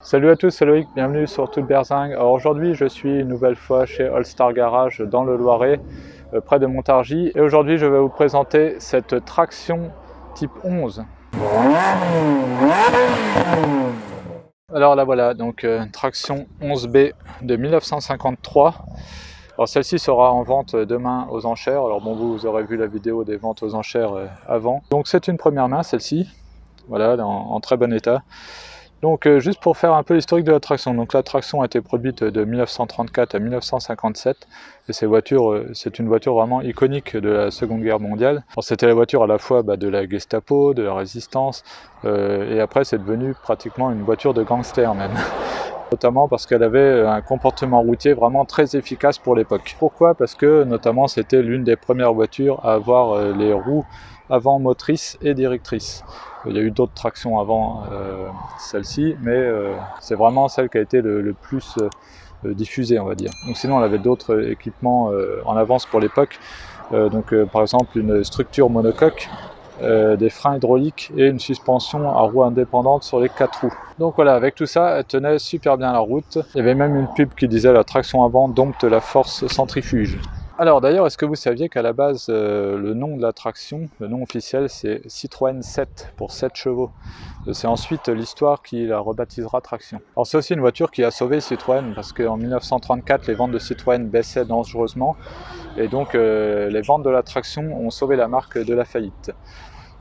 Salut à tous, c'est Loïc, bienvenue sur Tout Berzing. Alors aujourd'hui je suis une nouvelle fois chez All Star Garage dans le Loiret, près de Montargis. Et aujourd'hui je vais vous présenter cette traction type 11. Alors là voilà, donc traction 11B de 1953. Alors celle-ci sera en vente demain aux enchères. Alors bon, vous aurez vu la vidéo des ventes aux enchères avant. Donc c'est une première main celle-ci, voilà, en très bon état. Donc juste pour faire un peu l'historique de la traction, donc la traction a été produite de 1934 à 1957 et c'est une voiture vraiment iconique de la Seconde Guerre mondiale. C'était la voiture à la fois de la Gestapo, de la Résistance et après c'est devenu pratiquement une voiture de gangster même. Notamment parce qu'elle avait un comportement routier vraiment très efficace pour l'époque. Pourquoi? Parce que notamment c'était l'une des premières voitures à avoir les roues avant motrices et directrices. Il y a eu d'autres tractions avant celle-ci, mais c'est vraiment celle qui a été le plus diffusée, on va dire. Donc sinon, elle avait d'autres équipements en avance pour l'époque. Par exemple, une structure monocoque, des freins hydrauliques et une suspension à roues indépendantes sur les 4 roues. Donc voilà, avec tout ça, elle tenait super bien la route. Il y avait même une pub qui disait « La traction avant dompte la force centrifuge ». Alors d'ailleurs, est-ce que vous saviez qu'à la base, le nom de la traction, le nom officiel, c'est Citroën 7 pour 7 chevaux. C'est ensuite l'histoire qui la rebaptisera traction. Alors c'est aussi une voiture qui a sauvé Citroën parce qu'en 1934, les ventes de Citroën baissaient dangereusement et donc les ventes de la traction ont sauvé la marque de la faillite.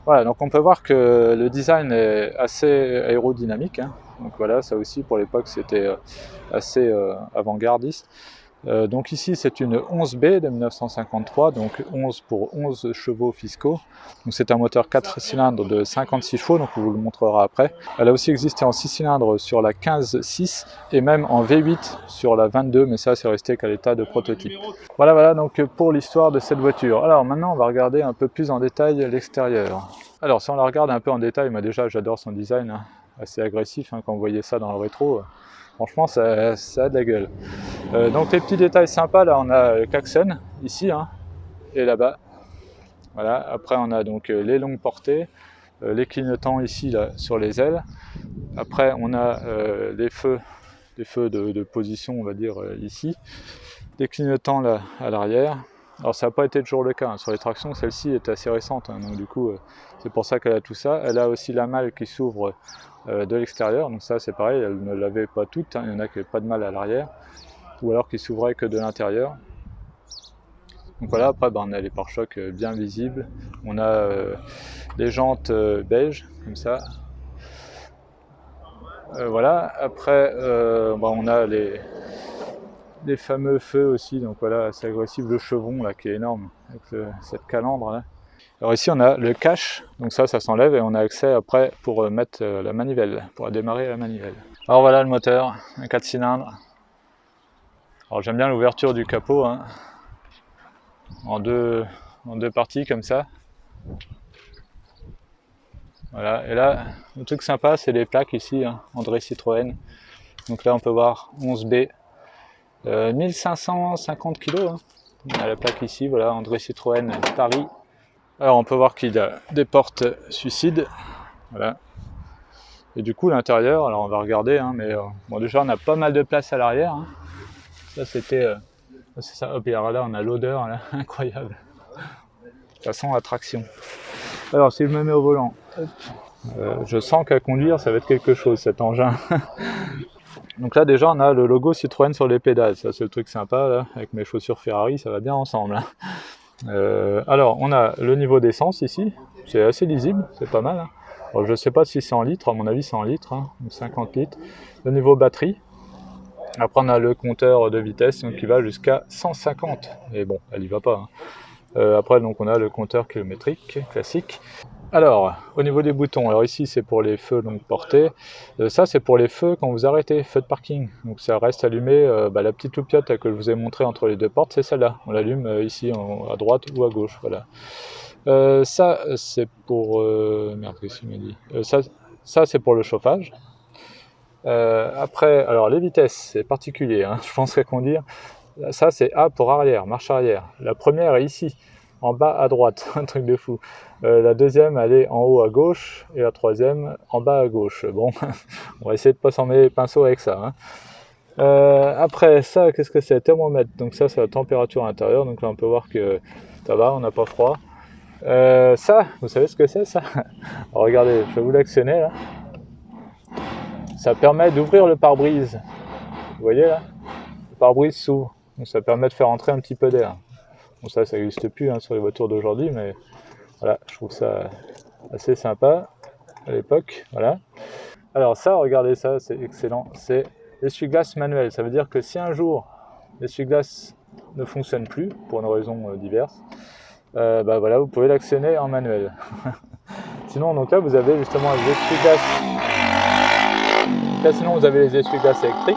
Voilà, donc on peut voir que le design est assez aérodynamique, hein. Donc voilà, ça aussi pour l'époque c'était assez avant-gardiste. Donc ici c'est une 11B de 1953, donc 11 pour 11 chevaux fiscaux. Donc c'est un moteur 4 cylindres de 56 chevaux, donc on vous le montrera après. Elle a aussi existé en 6 cylindres sur la 15-6 et même en V8 sur la 22, mais ça c'est resté qu'à l'état de prototype. Voilà donc pour l'histoire de cette voiture. Alors maintenant on va regarder un peu plus en détail l'extérieur. Alors si on la regarde un peu en détail, moi déjà j'adore son design, hein, assez agressif, hein, quand vous voyez ça dans le rétro. Franchement, ça a de la gueule. Donc les petits détails sympas, là on a le klaxon, ici, hein, et là-bas. Voilà. Après on a donc les longues portées, les clignotants ici, là, sur les ailes. Après on a les feux de position, on va dire, ici. Des clignotants là, à l'arrière. Alors ça n'a pas été toujours le cas, hein. Sur les tractions, celle-ci est assez récente, hein, donc du coup c'est pour ça qu'elle a tout ça. Elle a aussi la malle qui s'ouvre de l'extérieur, donc ça c'est pareil, elle ne l'avait pas toute, hein. Il y en a qui n'avaient pas de malle à l'arrière, ou alors qui s'ouvrait que de l'intérieur. Donc voilà, après on a les pare-chocs bien visibles, on a les jantes beige, comme ça. Voilà, après on a les fameux feux aussi, donc voilà, assez agressif, le chevron là qui est énorme, avec cette calandre là. Alors ici on a le cache, donc ça s'enlève et on a accès après pour mettre la manivelle, pour démarrer la manivelle. Alors voilà le moteur, un 4 cylindres. Alors j'aime bien l'ouverture du capot, hein, en deux parties comme ça. Voilà, et là, le truc sympa c'est les plaques ici, hein, André Citroën. Donc là on peut voir 11B, 1550 kg, hein. On a la plaque ici, voilà, André Citroën Paris. Alors on peut voir qu'il a des portes suicides, voilà. Et du coup l'intérieur, alors on va regarder, hein, mais bon déjà on a pas mal de place à l'arrière, hein. Ça c'était, c'est ça, hop, et alors là on a l'odeur là, incroyable. Ça sent la traction. Alors si je me mets au volant, je sens qu'à conduire ça va être quelque chose cet engin. Donc là déjà on a le logo Citroën sur les pédales, ça c'est le truc sympa là, avec mes chaussures Ferrari ça va bien ensemble, hein. Alors on a le niveau d'essence ici, c'est assez lisible, c'est pas mal, hein. Alors, je ne sais pas si c'est en litres, à mon avis c'est en litres, hein, 50 litres. Le niveau batterie, après on a le compteur de vitesse donc, qui va jusqu'à 150, et bon elle y va pas, hein. Après donc on a le compteur kilométrique classique. Alors au niveau des boutons, alors ici c'est pour les feux longue portée, ça c'est pour les feux quand vous arrêtez, feu de parking, donc ça reste allumé, la petite loupiote que je vous ai montré entre les deux portes c'est celle-là, on l'allume ici à droite ou à gauche, voilà. Ça c'est pour... merde, qu'est-ce qu'il m'a dit, ça c'est pour le chauffage. Après, alors les vitesses c'est particulier, hein, je pense qu'à conduire, ça c'est A pour arrière, marche arrière, la première est ici. en bas à droite, un truc de fou. La deuxième, elle est en haut à gauche, et la troisième, en bas à gauche. Bon, on va essayer de pas s'en mêler les pinceaux avec ça. Hein. Après ça, qu'est-ce que c'est? Thermomètre. Donc ça, c'est la température intérieure. Donc là, on peut voir que ça va, on n'a pas froid. Ça, vous savez ce que c'est ça? Alors, regardez, je vais vous l'actionner là. Ça permet d'ouvrir le pare-brise. Vous voyez là? Le pare-brise s'ouvre. Donc ça permet de faire entrer un petit peu d'air. Bon, ça n'existe plus hein, sur les voitures d'aujourd'hui, mais voilà, je trouve ça assez sympa à l'époque. Voilà. Alors ça, regardez ça, c'est excellent. C'est l'essuie-glace manuel. Ça veut dire que si un jour l'essuie-glace ne fonctionne plus, pour une raison diverse, bah voilà, vous pouvez l'actionner en manuel. Sinon, donc là, vous avez justement les essuie-glaces. Là, sinon, vous avez les essuie-glaces électriques.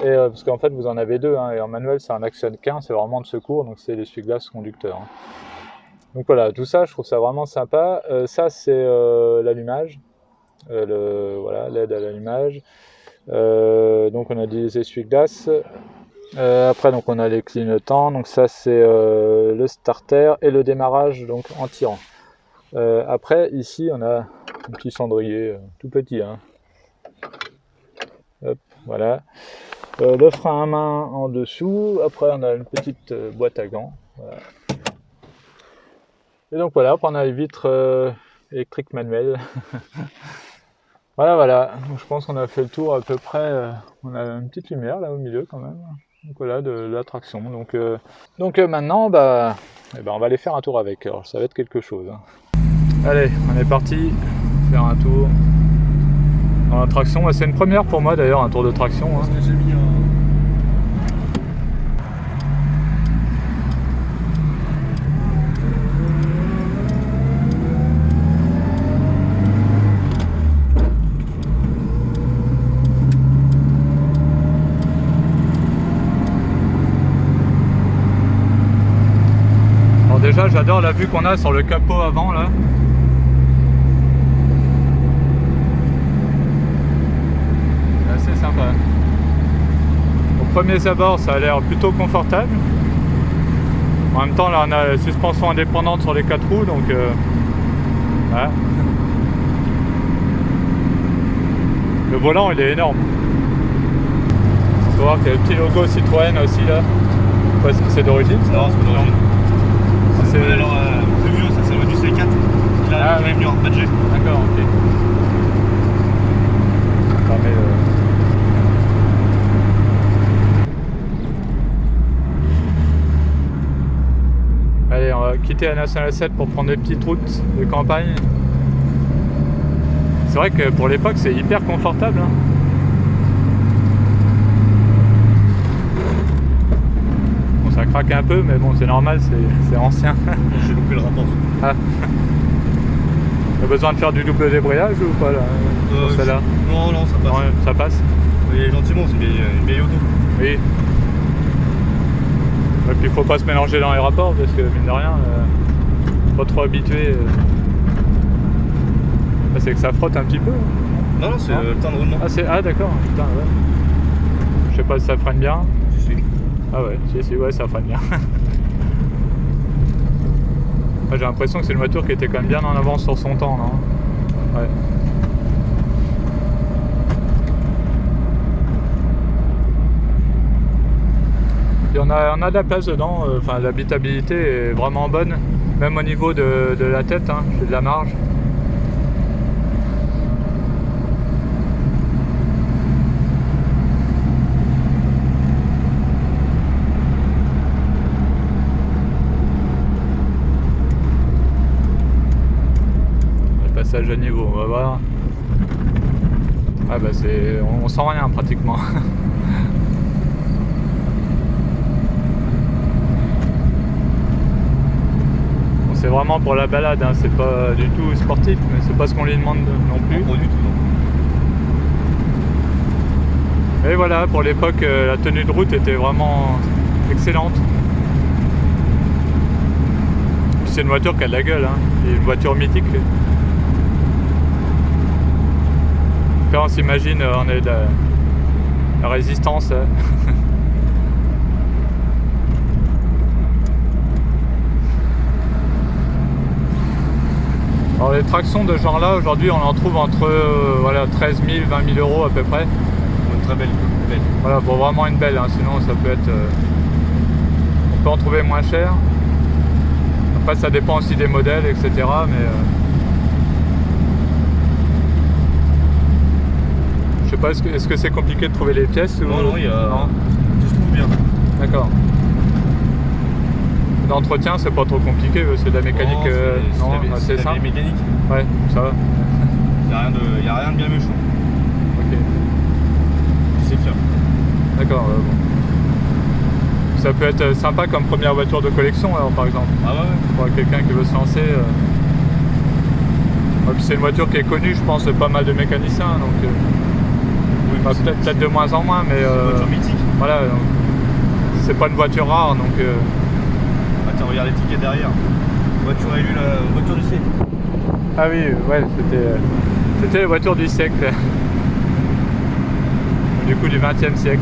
Et parce qu'en fait, vous en avez deux. Hein, et en manuel, ça en actionne qu'un. C'est vraiment de secours. Donc, c'est l'essuie-glace conducteur. Hein. Donc voilà, tout ça, je trouve ça vraiment sympa. Ça, c'est l'allumage. Voilà, l'aide à l'allumage. Donc, on a des essuie-glaces. Après, donc, on a les clignotants. Donc, ça, c'est le starter et le démarrage donc en tirant. Après, ici, on a un petit cendrier tout petit. Hein. Hop, voilà. Le frein à main en dessous. Après, on a une petite boîte à gants. Voilà. Et donc, voilà. Après, on a les vitres électriques manuelles. Voilà. Donc, je pense qu'on a fait le tour à peu près. On a une petite lumière là au milieu quand même. Donc voilà, de la traction. Donc maintenant, on va aller faire un tour avec. Alors, ça va être quelque chose. Hein. Allez, on est parti faire un tour en traction. C'est une première pour moi d'ailleurs, un tour de traction. Hein. Parce que j'ai mis Alors déjà, j'adore la vue qu'on a sur le capot avant là. C'est assez sympa. Au premier abord, ça a l'air plutôt confortable. En même temps, là, on a la suspension indépendante sur les 4 roues, donc voilà. Le volant, il est énorme. On peut voir qu'il y a le petit logo Citroën aussi là. Je sais pas si c'est d'origine. Non, c'est pas d'origine. C'est alors plus vieux, ça c'est du C4. Là, il est venu en badge. D'accord, ok. Ça permet Allez, on va quitter la Nationale 7 pour prendre des petites routes de campagne. C'est vrai que pour l'époque, c'est hyper confortable. Hein. Bon, ça craque un peu, mais bon, c'est normal, c'est ancien. J'ai loupé le rapport. Ah. T'as besoin de faire du double débrayage ou pas là celle-là? Non, ça passe. Ouais, ça passe. Oui, gentiment, c'est une vieille auto. Oui. Et puis il faut pas se mélanger dans les rapports parce que mine de rien, pas trop habitué. C'est que ça frotte un petit peu. Non, c'est le temps de roulement. Ah d'accord, putain ouais. Je sais pas si ça freine bien. Si. Ah ouais, si, ouais, ça freine bien. J'ai l'impression que c'est une voiture qui était quand même bien en avance sur son temps, non? Ouais. Et on a de la place dedans, enfin l'habitabilité est vraiment bonne, même au niveau de la tête, hein, j'ai de la marge. Le passage à niveau, on va voir. Ah bah on sent rien pratiquement. C'est vraiment pour la balade, hein. C'est pas du tout sportif, mais c'est pas ce qu'on lui demande non plus. Pas du tout, non. Et voilà, pour l'époque, la tenue de route était vraiment excellente. C'est une voiture qui a de la gueule, hein. C'est une voiture mythique. Quand on s'imagine, on est de la résistance. Alors les tractions de ce genre là aujourd'hui on en trouve entre voilà, 13 000, 20 000 euros à peu près. Une très belle. Voilà, pour vraiment une belle, hein. Sinon ça peut être... on peut en trouver moins cher. Après ça dépend aussi des modèles, etc. Mais je sais pas, est-ce que c'est compliqué de trouver les pièces ou... Non, il y a... Non. Tout se trouve bien. D'accord. L'entretien c'est pas trop compliqué, c'est de la mécanique assez simple. Mécanique. Ouais, ça va. Il n'y a rien de bien méchant. Ok. C'est fiable. D'accord, bon. Ça peut être sympa comme première voiture de collection alors par exemple. Ah ouais. Pour quelqu'un qui veut se lancer. C'est une voiture qui est connue je pense de pas mal de mécaniciens donc Oui, bah, peut-être de moins en moins mais c'est une voiture mythique. voilà, c'est pas une voiture rare donc Attends, regarde l'étiquette derrière. Voiture élue la voiture du siècle. ah oui, ouais, c'était la voiture du siècle. Du coup du 20e siècle.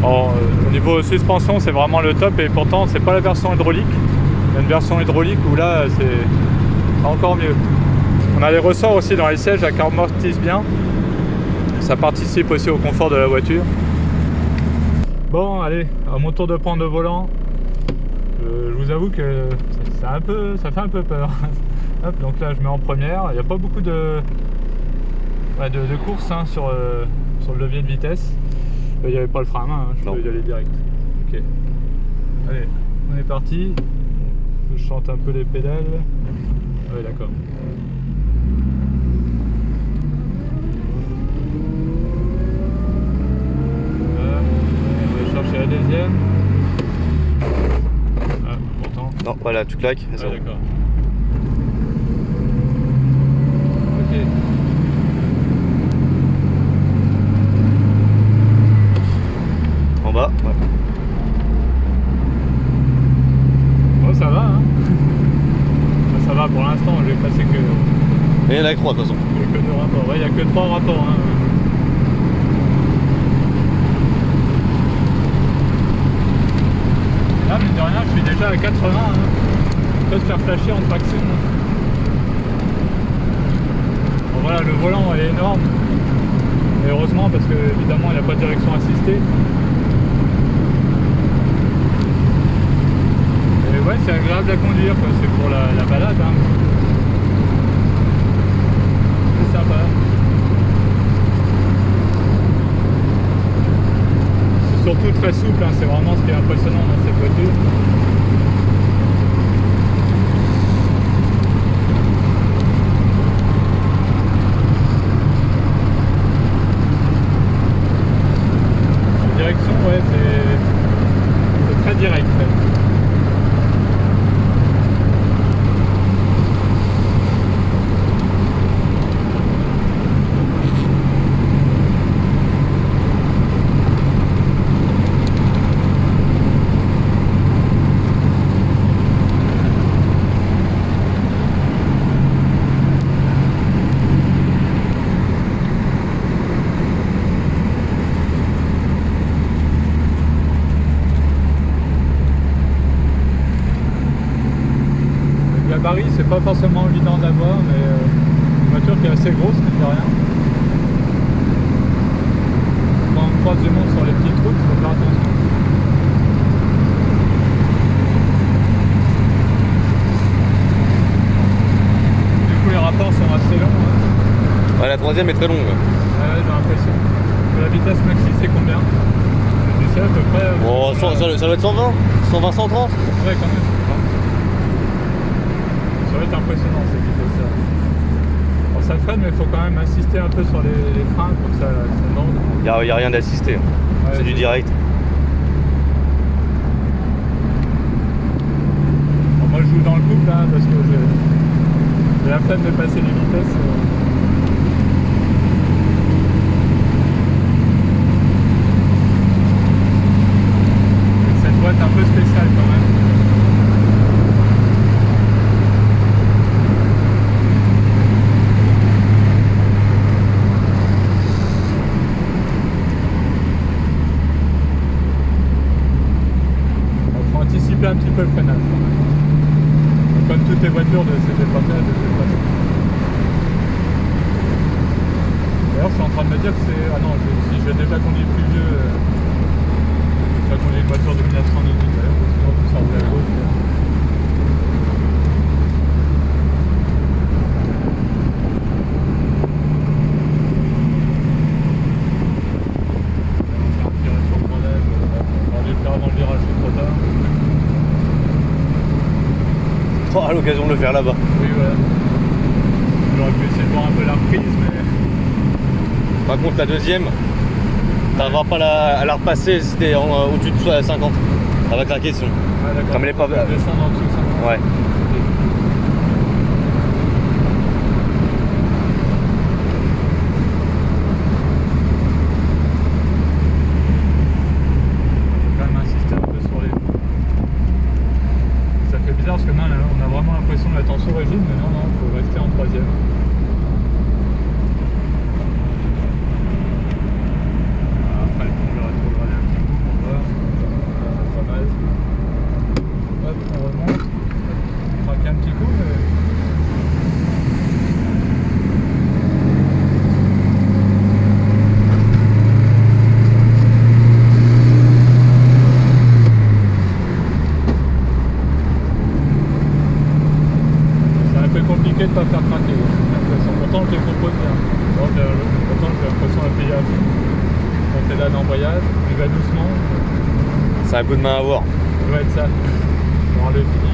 Au niveau suspension c'est vraiment le top et pourtant c'est pas la version hydraulique. Il y a une version hydraulique où là c'est encore mieux. On a les ressorts aussi dans les sièges qui amortissent bien. Ça participe aussi au confort de la voiture. Bon allez, à mon tour de prendre le volant. Je vous avoue que ça fait un peu peur. Hop, donc là je mets en première. Il n'y a pas beaucoup de courses hein, sur le levier de vitesse. Il n'y avait pas le frein à main, hein, je peux y aller direct. Ok. Allez, on est parti. Je chante un peu les pédales. Ah oui, d'accord. Voilà. On va chercher la deuxième. Ah, pourtant. Non, voilà, tu claques. Ah, d'accord. Ok. En bas, ouais. Oh, ça va, hein. Ça va pour l'instant, j'ai passé que... Et il y en a que 3 de toute façon. Il n'y a que 2 rapports, ouais, il n'y a que 3 rapports, hein. Là, mine de rien, je suis déjà à 80, hein. On peut se faire flasher en traction. Bon, voilà, le volant est énorme. Et heureusement, parce que évidemment, il n'y a pas de direction assistée. Et ouais, c'est agréable à conduire, quoi. C'est pour la balade, hein. C'est sympa. C'est surtout très souple, hein. C'est vraiment ce qui est impressionnant dans cette voiture. La direction, ouais, c'est très direct. Gabarit, c'est pas forcément évident d'avoir, mais une voiture qui est assez grosse, mine de rien. Quand on croise du monde sur les petites routes, il faut faire attention. Du coup, les rapports sont assez longs. Hein. Ouais, la troisième est très longue. Ouais, j'ai l'impression. La vitesse maxi, c'est combien? Tu sais à peu près. Bon, ça doit être 120, 120, 130. Ouais, quand même. Ça va être impressionnant cette vitesse-là. Alors ça freine, mais il faut quand même insister un peu sur les freins pour que ça monte. Il n'y a rien d'assisté. Ouais, c'est du direct. Bon, moi je joue dans le couple hein, parce que j'ai la flemme de passer les vitesses. toutes les voitures s'étaient passées de cette façon. D'ailleurs, je suis en train de me dire que c'est... Ah non, si j'ai déjà conduit plus vieux, j'ai déjà conduit une voiture de 1918 d'ailleurs, parce que sinon tout ça roulait à gauche. Dans le virage, c'est trop tard. Oh, à l'occasion de le faire là-bas. Oui, voilà. J'aurais pu essayer de voir un peu la reprise, mais... Par contre, la deuxième, t'arriveras pas à la repasser si t'es au-dessus de 50. Ça va craquer sinon. Ah, d'accord. Comme elle est pas... descendre en dessous de 50. Ouais. Parce que non, là, on a vraiment l'impression d'être en sous-régime, mais non, il faut rester en troisième. Après le pont, je vais rétrograder un petit coup pour voir. Pas mal. Hop, on remonte. On craque un petit coup, mais... compliqué de ne pas faire craquer. Pourtant, je les propose bien. Pourtant, j'ai l'impression d'appuyer à fond. Quand t'es là d'embrayage, il va doucement. C'est un coup de main à avoir. Ça doit être ça. Pour le fini.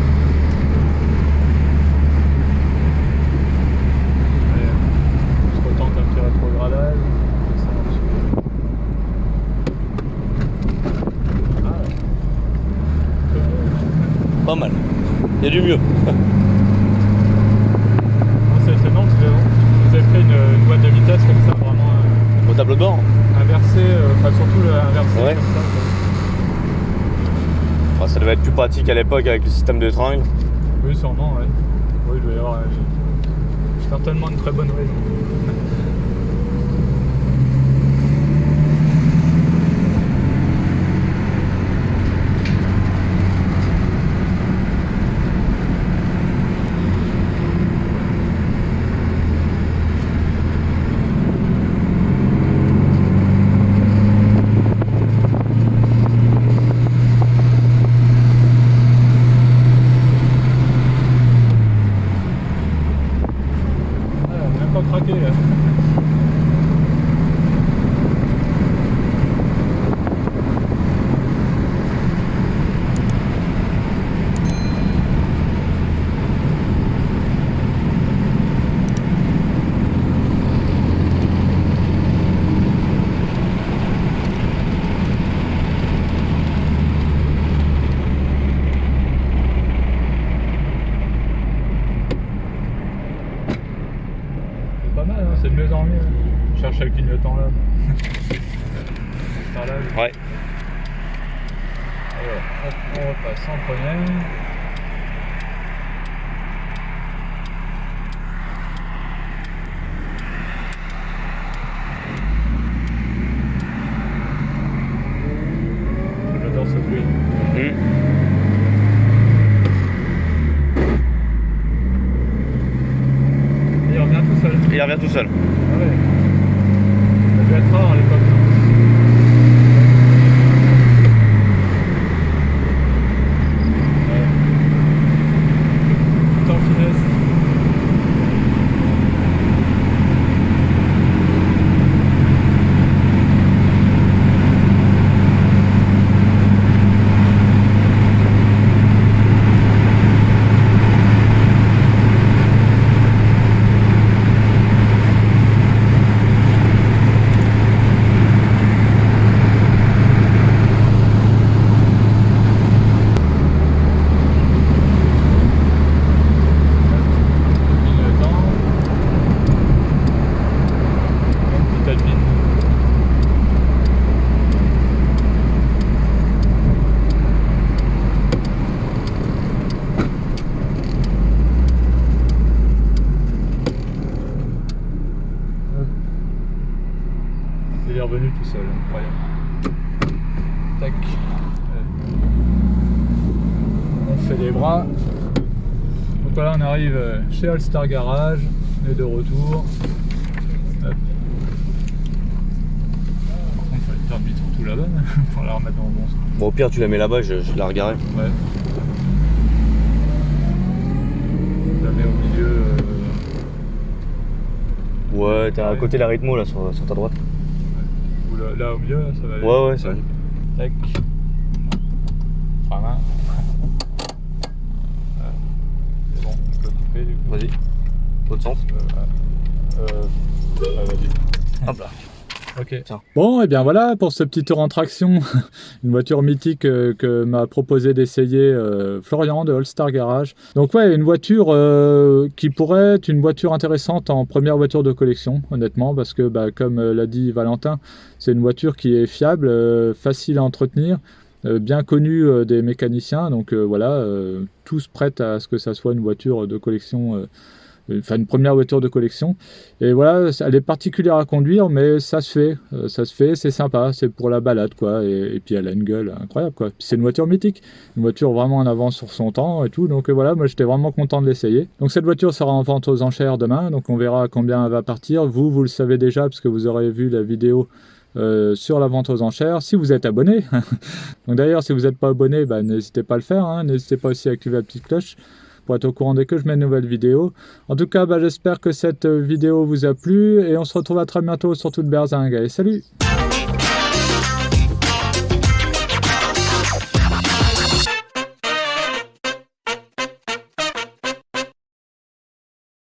Je retente un petit rétrogradage. Pas mal. Il y a du mieux. C'est étonnant que vous avez fait une boîte de vitesse comme ça, vraiment Au tableau de bord inversé, enfin surtout inversé ouais. Comme ça. Bah, ça devait être plus pratique à l'époque avec le système de tringle. Oui, sûrement, ouais. Oui, il doit y avoir certainement une très bonne raison. Craqué là. C'est de mieux en mieux. Je cherche le clignotant là. Par là. Ouais. Alors, hop, on repasse en première. J'adore ce bruit. Il revient tout seul. Il revient tout seul. Ah ouais. Ça devait être rare à l'époque. Tout en finesse. Il est revenu tout seul, incroyable. Tac. On fait les bras. voilà, on arrive chez All Star Garage, on est de retour. Hop. Par contre, il faut faire demi-tour tout là-bas pour la remettre dans le bon sens. Bon, au pire, tu la mets là-bas, je la regarde. Ouais. Je la mets au milieu. Ouais, t'es à côté de la rythmo là sur ta droite. Ou là au milieu, là, ça va aller. Ouais, ça va aller. Tac. Frein à main. Voilà. C'est bon, on peut couper du coup. Vas-y. Autre sens. Vas-y. Hop là. Ok. Tiens. Bon, et bien voilà pour ce petit tour en traction. Une voiture mythique que m'a proposé d'essayer Florian de All Star Garage. Donc ouais, une voiture qui pourrait être une voiture intéressante en première voiture de collection, honnêtement, parce que comme l'a dit Valentin, c'est une voiture qui est fiable, facile à entretenir, bien connue des mécaniciens. Donc voilà, tous prêts à ce que ça soit une voiture de collection. Enfin, une première voiture de collection. Et voilà, elle est particulière à conduire, mais ça se fait, c'est sympa, c'est pour la balade, quoi. Et puis elle a une gueule incroyable, quoi. Puis c'est une voiture mythique, une voiture vraiment en avance sur son temps et tout. Donc voilà, moi j'étais vraiment content de l'essayer. Donc cette voiture sera en vente aux enchères demain, donc on verra à combien elle va partir. Vous le savez déjà, parce que vous aurez vu la vidéo sur la vente aux enchères, si vous êtes abonné. Donc d'ailleurs, si vous n'êtes pas abonné, n'hésitez pas à le faire, hein. N'hésitez pas aussi à activer la petite cloche pour être au courant dès que je mets une nouvelle vidéo. En tout cas, j'espère que cette vidéo vous a plu et on se retrouve à très bientôt sur toute berzingue. Allez, salut!